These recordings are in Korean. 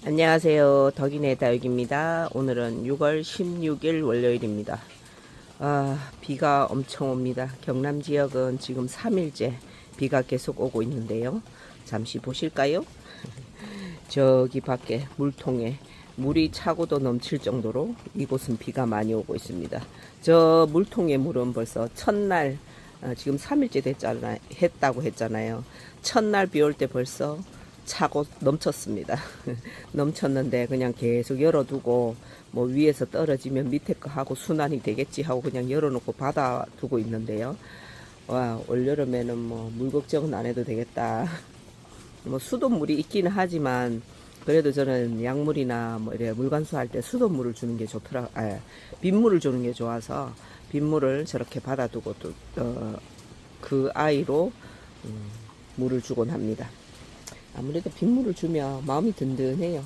안녕하세요. 덕인의 다육입니다. 오늘은 6월 16일 월요일입니다. 비가 엄청 옵니다. 경남 지역은 지금 3일째 비가 계속 오고 있는데요. 잠시 보실까요? 저기 밖에 물통에 물이 차고도 넘칠 정도로 이곳은 비가 많이 오고 있습니다. 저 물통의 물은 벌써 첫날, 지금 3일째 했다고 했잖아요. 첫날 비 올 때 벌써 차고 넘쳤습니다. 넘쳤는데 그냥 계속 열어두고 뭐 위에서 떨어지면 밑에 거 하고 순환이 되겠지 하고 그냥 열어놓고 받아두고 있는데요. 와, 올여름에는 뭐 물 걱정은 안 해도 되겠다. 뭐 수돗물이 있기는 하지만 그래도 저는 약물이나 뭐 이래 물관수할 때 수돗물을 주는 게 좋더라. 빗물을 주는 게 좋아서 빗물을 저렇게 받아두고 또 그 아이로 물을 주곤 합니다. 아무래도 빗물을 주면 마음이 든든해요.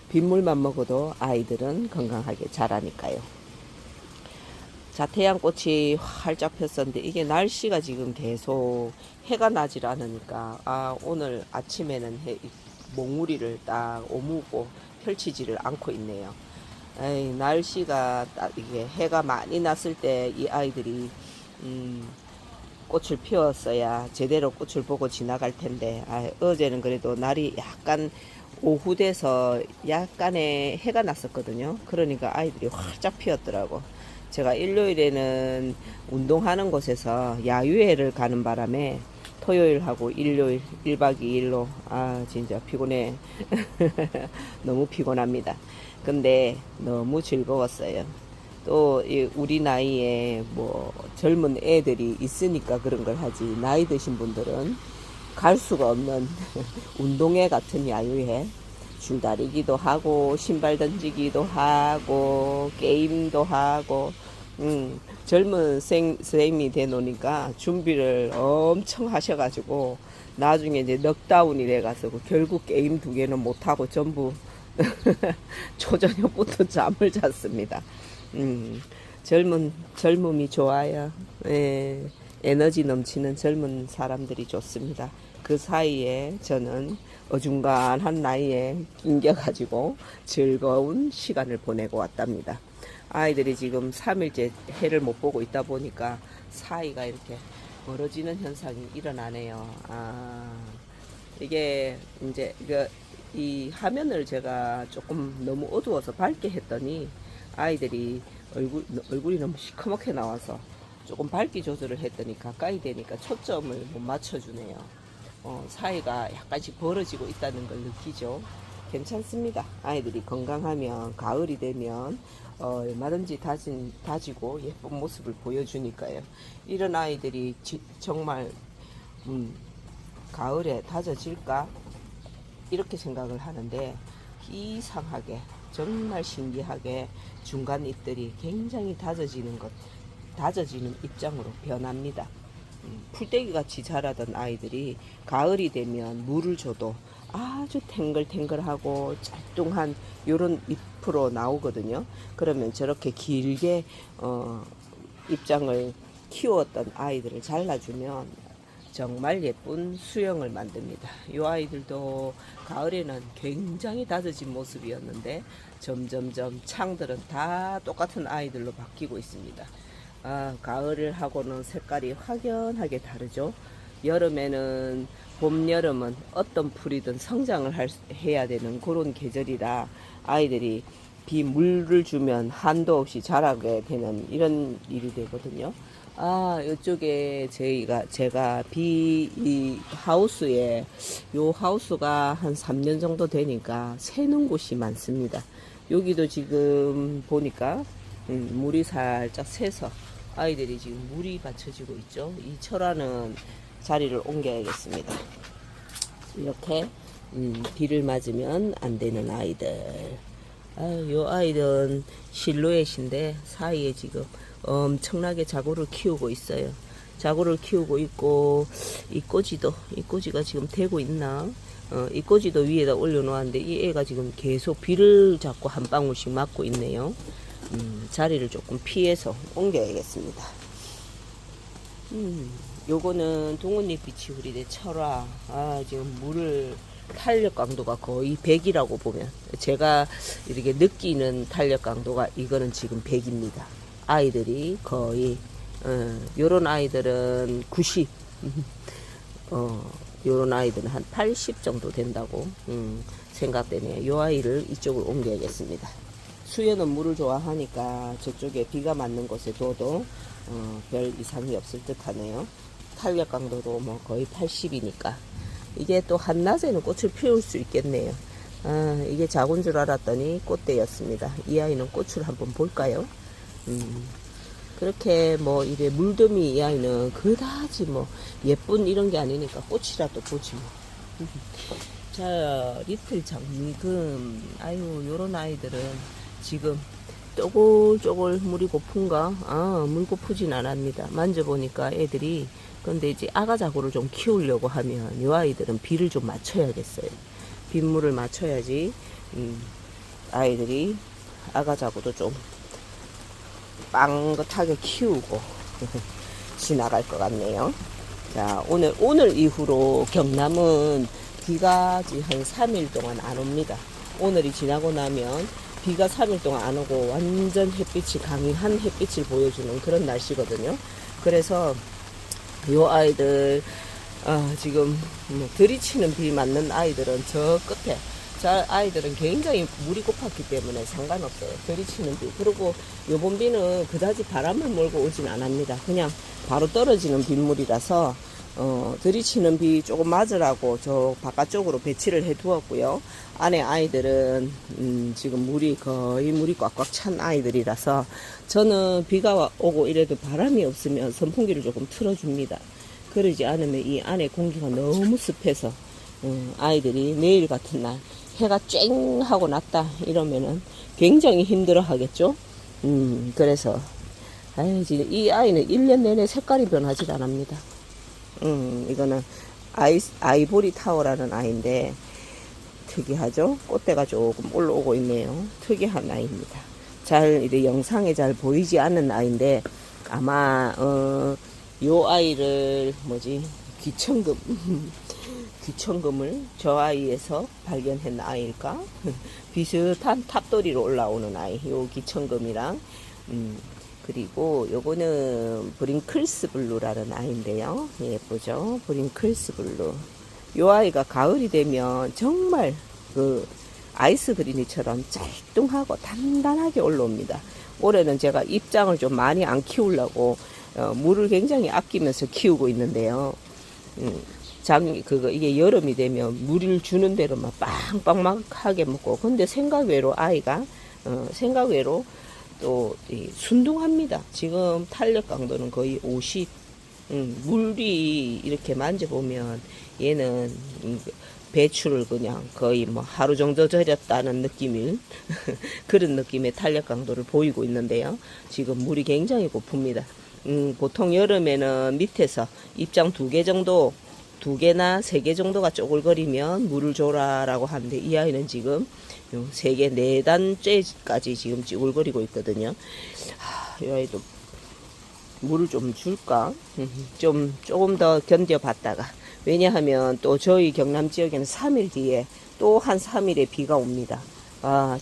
빗물만 먹어도 아이들은 건강하게 자라니까요. 자, 태양꽃이 활짝 폈었는데 이게 날씨가 지금 계속 해가 나질 않으니까 오늘 아침에는 몽우리를 딱 오무고 펼치지를 않고 있네요. 날씨가 딱 이게 해가 많이 났을 때 이 아이들이 꽃을 피웠어야 제대로 꽃을 보고 지나갈 텐데 어제는 그래도 날이 약간 오후 돼서 약간의 해가 났었거든요. 그러니까 아이들이 활짝 피었더라고. 제가 일요일에는 운동하는 곳에서 야유회를 가는 바람에 토요일하고 일요일 1박 2일로 진짜 피곤해. 너무 피곤합니다. 근데 너무 즐거웠어요. 또 우리 나이에 뭐 젊은 애들이 있으니까 그런 걸 하지, 나이 드신 분들은 갈 수가 없는 운동회 같은 야유회, 줄다리기도 하고 신발 던지기도 하고 게임도 하고 젊은 선생님이 되노니까 준비를 엄청 하셔가지고 나중에 이제 넉다운이 돼가서 결국 게임 2개는 못하고 전부 초저녁부터 잠을 잤습니다. 젊음이 좋아요. 예, 에너지 넘치는 젊은 사람들이 좋습니다. 그 사이에 저는 어중간한 나이에 낑겨가지고 즐거운 시간을 보내고 왔답니다. 아이들이 지금 3일째 해를 못 보고 있다 보니까 사이가 이렇게 멀어지는 현상이 일어나네요. 이게 이제 이 화면을 제가 조금 너무 어두워서 밝게 했더니 아이들이 얼굴이 너무 시커멓게 나와서 조금 밝기 조절을 했더니 가까이 되니까 초점을 못 맞춰주네요. 사이가 약간씩 벌어지고 있다는 걸 느끼죠. 괜찮습니다. 아이들이 건강하면 가을이 되면 얼마든지 다지고 예쁜 모습을 보여주니까요. 이런 아이들이 정말 가을에 다져질까? 이렇게 생각을 하는데 이상하게 정말 신기하게 중간 잎들이 굉장히 다져지는 입장으로 변합니다. 풀떼기 같이 자라던 아이들이 가을이 되면 물을 줘도 아주 탱글탱글하고 짤뚱한 요런 잎으로 나오거든요. 그러면 저렇게 길게 입장을 키웠던 아이들을 잘라주면 정말 예쁜 수영을 만듭니다. 이 아이들도 가을에는 굉장히 다져진 모습이었는데 점점점 창들은 다 똑같은 아이들로 바뀌고 있습니다. 가을을 하고는 색깔이 확연하게 다르죠. 여름에는 봄, 여름은 어떤 풀이든 성장을 해야 되는 그런 계절이라 아이들이 물을 주면 한도 없이 자라게 되는 이런 일이 되거든요. 이쪽에 제가 이 하우스에, 요 하우스가 한 3년 정도 되니까 새는 곳이 많습니다. 여기도 지금 보니까 물이 살짝 새서 아이들이 지금 물이 받쳐지고 있죠. 이 철화는 자리를 옮겨야겠습니다. 이렇게 비를 맞으면 안 되는 아이들. 요 아이들은 실루엣인데 사이에 지금 엄청나게 자구를 키우고 있어요. 자구를 키우고 있고 이 꼬지가 지금 되고 있나? 이 꼬지도 위에다 올려놓았는데 이 애가 지금 계속 비를 자꾸 한 방울씩 맞고 있네요. 자리를 조금 피해서 옮겨야겠습니다. 요거는 동원잎 비치우리대 철화. 지금 물을 탄력 강도가 거의 100이라고 보면, 제가 이렇게 느끼는 탄력 강도가 이거는 지금 100입니다. 아이들이 거의 요런 아이들은 90, 요런 아이들은 한 80 정도 된다고 생각되네요. 요 아이를 이쪽으로 옮겨야겠습니다. 수연은 물을 좋아하니까 저쪽에 비가 맞는 곳에 둬도 별 이상이 없을 듯 하네요. 탄력 강도도 뭐 거의 80이니까 이게 또 한낮에는 꽃을 피울 수 있겠네요. 이게 작은 줄 알았더니 꽃대였습니다. 이 아이는 꽃을 한번 볼까요? 그렇게 뭐 이래 물듬이 이 아이는 그다지 뭐 예쁜 이런 게 아니니까 꽃이라도 보지 뭐. 자, 리틀 장미금. 아유, 요런 아이들은 지금 쪼글쪼글 물이 고픈가? 물 고프진 않았습니다. 만져보니까 애들이, 근데 이제 아가자구를 좀 키우려고 하면 이 아이들은 비를 좀 맞춰야겠어요. 빗물을 맞춰야지 아이들이 아가자구도 좀 빵긋하게 키우고 지나갈 것 같네요. 자, 오늘 이후로 경남은 비가 한 3일 동안 안 옵니다. 오늘이 지나고 나면 비가 3일 동안 안 오고 완전 햇빛이 강한 햇빛을 보여주는 그런 날씨거든요. 그래서 요 아이들 지금 뭐 들이치는 비 맞는 아이들은 저 끝에, 저 아이들은 굉장히 물이 고팠기 때문에 상관없어요. 들이치는 비. 그리고 요번 비는 그다지 바람을 몰고 오진 않습니다. 그냥 바로 떨어지는 빗물이라서 들이치는 비 조금 맞으라고 저 바깥쪽으로 배치를 해 두었고요. 안에 아이들은 지금 물이 꽉꽉 찬 아이들이라서 저는 비가 오고 이래도 바람이 없으면 선풍기를 조금 틀어줍니다. 그러지 않으면 이 안에 공기가 너무 습해서 아이들이 내일 같은 날 해가 쨍 하고 났다 이러면은 굉장히 힘들어 하겠죠. 그래서 이 아이는 1년 내내 색깔이 변하지 않습니다. 이거는 아이보리 타워라는 아이인데 특이하죠. 꽃대가 조금 올라오고 있네요. 특이한 아이입니다. 이제 영상에 잘 보이지 않는 아이인데 아마 요 아이를 귀청금 귀청금을 저 아이에서 발견한 아이일까? 비슷한 탑돌이로 올라오는 아이, 요 귀청금이랑 그리고 요거는 브링클스 블루라는 아이인데요. 예쁘죠? 브링클스 블루. 요 아이가 가을이 되면 정말 그 아이스 그린이처럼 짤뚱하고 단단하게 올라옵니다. 올해는 제가 입장을 좀 많이 안 키우려고 물을 굉장히 아끼면서 키우고 있는데요. 이게 여름이 되면 물을 주는 대로만 빵빵하게 먹고, 근데 생각외로 아이가 생각외로 또 순둥합니다. 지금 탄력 강도는 거의 50. 물이 이렇게 만져보면 얘는 배추를 그냥 거의 뭐 하루 정도 절였다는 느낌일 그런 느낌의 탄력 강도를 보이고 있는데요. 지금 물이 굉장히 고픕니다. 보통 여름에는 밑에서 입장 2개 정도, 2개나 3개 정도가 쪼글거리면 물을 줘라라고 하는데 이 아이는 지금 3개, 4단째까지 지금 찌글거리고 있거든요. 이 아이도 물을 좀 줄까? 조금 더 견뎌봤다가, 왜냐하면 또 저희 경남 지역에는 3일 뒤에 또 한 3일에 비가 옵니다.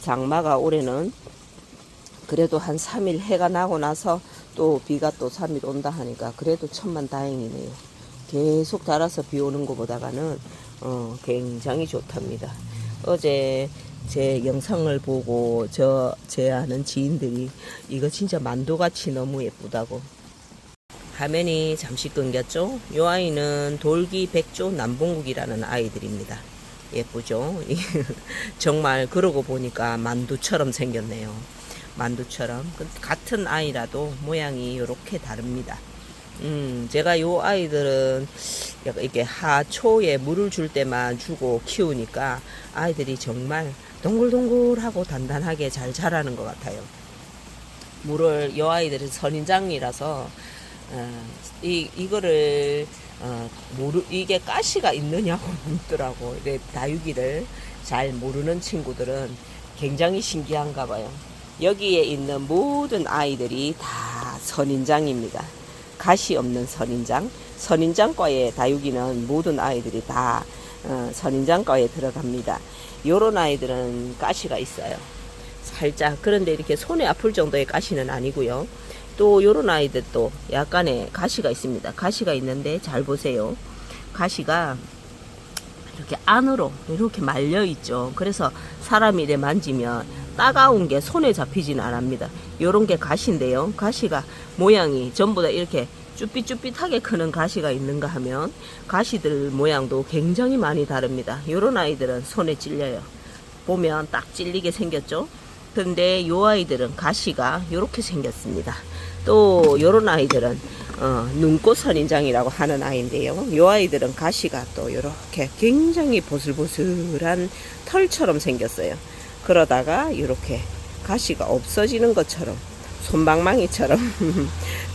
장마가 올해는 그래도 한 3일 해가 나고 나서 또 비가 또 3일 온다 하니까 그래도 천만다행이네요. 계속 달아서 비 오는 것보다는 굉장히 좋답니다. 어제 제 영상을 보고 제 아는 지인들이 이거 진짜 만두같이 너무 예쁘다고. 화면이 잠시 끊겼죠? 이 아이는 돌기 백조 남봉국이라는 아이들입니다. 예쁘죠? 정말 그러고 보니까 만두처럼 생겼네요. 만두처럼. 같은 아이라도 모양이 이렇게 다릅니다. 제가 요 아이들은 이렇게 하초에 물을 줄 때만 주고 키우니까 아이들이 정말 동글동글하고 단단하게 잘 자라는 것 같아요. 물을, 요 아이들은 선인장이라서 이거를 이게 가시가 있느냐고 묻더라고. 다육이를 잘 모르는 친구들은 굉장히 신기한가 봐요. 여기에 있는 모든 아이들이 다 선인장입니다. 가시 없는 선인장. 선인장과의 다육이는 모든 아이들이 다 선인장과에 들어갑니다. 요런 아이들은 가시가 있어요. 살짝. 그런데 이렇게 손에 아플 정도의 가시는 아니고요. 또 요런 아이들도 약간의 가시가 있습니다. 가시가 있는데 잘 보세요. 가시가 이렇게 안으로 이렇게 말려 있죠. 그래서 사람이 이래 만지면 따가운 게 손에 잡히지는 않습니다. 요런 게 가시인데요. 가시가 모양이 전부 다 이렇게 쭈삣쭈삣하게 크는 가시가 있는가 하면 가시들 모양도 굉장히 많이 다릅니다. 요런 아이들은 손에 찔려요. 보면 딱 찔리게 생겼죠. 근데 요 아이들은 가시가 요렇게 생겼습니다. 또 요런 아이들은 눈꽃 선인장이라고 하는 아이인데요. 요 아이들은 가시가 또 요렇게 굉장히 보슬보슬한 털처럼 생겼어요. 그러다가 이렇게 가시가 없어지는 것처럼 손방망이처럼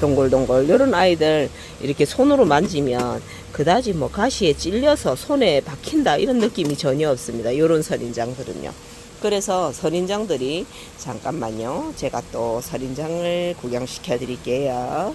동글동글. 요런 아이들 이렇게 손으로 만지면 그다지 뭐 가시에 찔려서 손에 박힌다 이런 느낌이 전혀 없습니다. 요런 선인장들은요. 그래서 선인장들이, 잠깐만요, 제가 또 선인장을 구경시켜 드릴게요.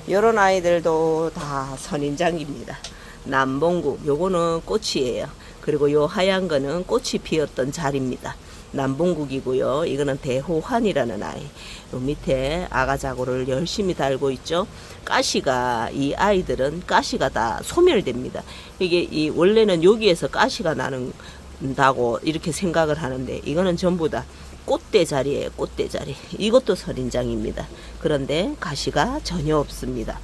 요런 아이들도 다 선인장입니다. 남봉국, 요거는 꽃이에요. 그리고 요 하얀 거는 꽃이 피었던 자리입니다. 남봉국이고요. 이거는 대호환이라는 아이. 요 밑에 아가자고를 열심히 달고 있죠. 가시가, 이 아이들은 가시가 다 소멸됩니다. 이게 원래는 여기에서 가시가 난다고 이렇게 생각을 하는데, 이거는 전부 다 꽃대 자리예요. 꽃대 자리. 이것도 선인장입니다. 그런데 가시가 전혀 없습니다.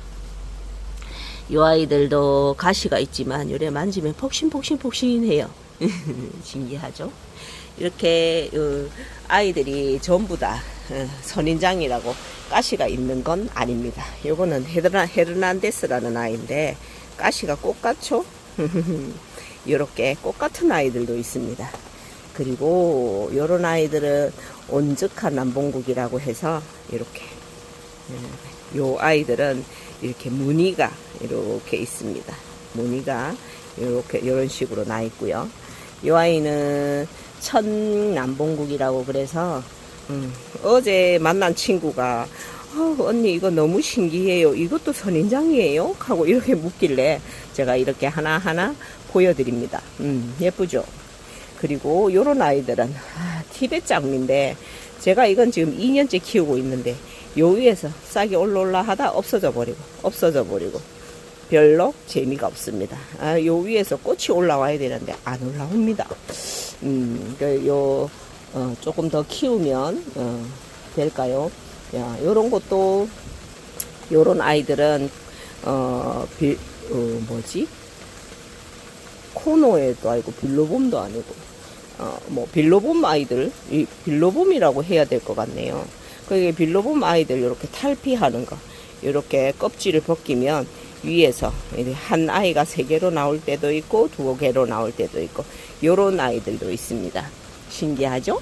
이 아이들도 가시가 있지만 요래 만지면 폭신폭신폭신해요. 신기하죠? 이렇게 아이들이 전부 다 선인장이라고 가시가 있는 건 아닙니다. 요거는 헤르난데스라는 아이인데 가시가 꽃같죠? 이렇게 꽃같은 아이들도 있습니다. 그리고 요런 아이들은 온적한 남봉국이라고 해서 이렇게, 요 아이들은 이렇게 무늬가 이렇게 있습니다. 무늬가 이렇게 이런 식으로 나 있고요. 요 아이는 천남봉국이라고 그래서 어제 만난 친구가 언니 이거 너무 신기해요. 이것도 선인장이에요? 하고 이렇게 묻길래 제가 이렇게 하나하나 보여드립니다. 예쁘죠? 그리고 요런 아이들은 티벳 장미인데 제가 이건 지금 2년째 키우고 있는데 요 위에서 싹이 올라 하다 없어져 버리고 별로 재미가 없습니다. 요 위에서 꽃이 올라와야 되는데 안 올라옵니다. 조금 더 키우면 될까요? 야, 요런 것도, 요런 아이들은 코노에도 아니고 빌로봄도 아니고 빌로봄 아이들, 이 빌로봄이라고 해야 될 것 같네요. 그게 빌로봄 아이들 이렇게 탈피하는 거, 이렇게 껍질을 벗기면 위에서 한 아이가 3개로 나올 때도 있고 2개로 나올 때도 있고 요런 아이들도 있습니다. 신기하죠?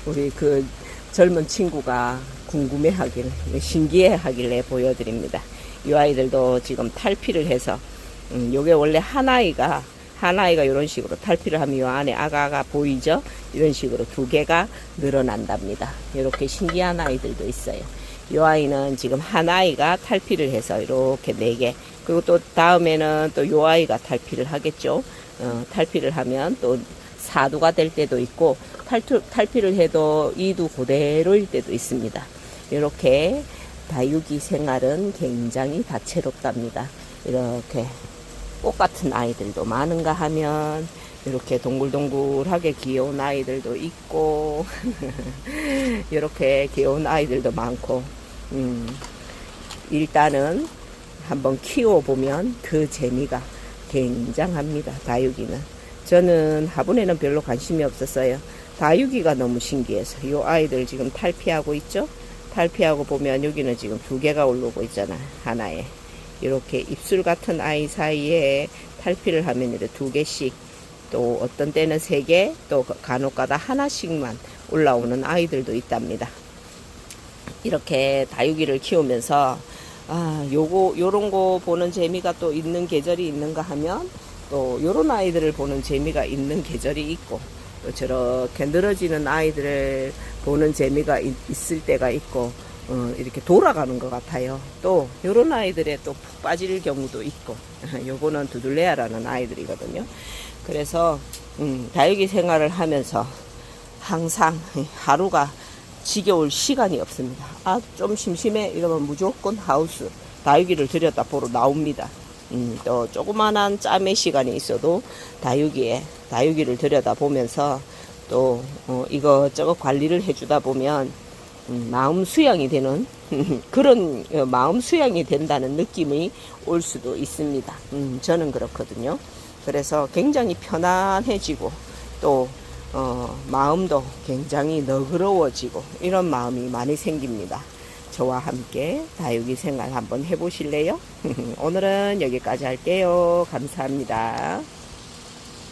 우리 그 젊은 친구가 궁금해하길래, 신기해하길래 보여드립니다. 이 아이들도 지금 탈피를 해서 요게 원래 한 아이가 이런 식으로 탈피를 하면 요 안에 아가가 보이죠? 이런 식으로 2개가 늘어난답니다. 이렇게 신기한 아이들도 있어요. 이 아이는 지금 한 아이가 탈피를 해서 이렇게 4개, 그리고 또 다음에는 또 이 아이가 탈피를 하겠죠. 탈피를 하면 또 4두가 될 때도 있고 탈피를 해도 2두 그대로일 때도 있습니다. 이렇게 다육이 생활은 굉장히 다채롭답니다. 이렇게 꽃같은 아이들도 많은가 하면 이렇게 동글동글하게 귀여운 아이들도 있고 이렇게 귀여운 아이들도 많고 일단은 한번 키워보면 그 재미가 굉장합니다. 다육이는. 저는 화분에는 별로 관심이 없었어요. 다육이가 너무 신기해서. 이 아이들 지금 탈피하고 있죠? 탈피하고 보면 여기는 지금 2개가 올라오고 있잖아. 하나에. 이렇게 입술 같은 아이 사이에 탈피를 하면 이렇게 2개씩, 또 어떤 때는 3개, 또 간혹가다 하나씩만 올라오는 아이들도 있답니다. 이렇게 다육이를 키우면서 요런 거 보는 재미가 또 있는 계절이 있는가 하면 또 요런 아이들을 보는 재미가 있는 계절이 있고, 또 저렇게 늘어지는 아이들을 보는 재미가 있을 때가 있고, 이렇게 돌아가는 것 같아요. 또 이런 아이들에 또 푹 빠질 경우도 있고 요거는 두들레아라는 아이들이거든요. 그래서 다육이 생활을 하면서 항상 하루가 지겨울 시간이 없습니다. 아, 좀 심심해 이러면 무조건 하우스 다육이를 들여다 보러 나옵니다. 또 조그만한 짬의 시간이 있어도 다육이를 들여다 보면서 또 이것저것 관리를 해주다 보면 마음 수양이 되는 그런 마음 수양이 된다는 느낌이 올 수도 있습니다. 저는 그렇거든요. 그래서 굉장히 편안해지고 또 마음도 굉장히 너그러워지고 이런 마음이 많이 생깁니다. 저와 함께 다육이 생활 한번 해보실래요? 오늘은 여기까지 할게요. 감사합니다.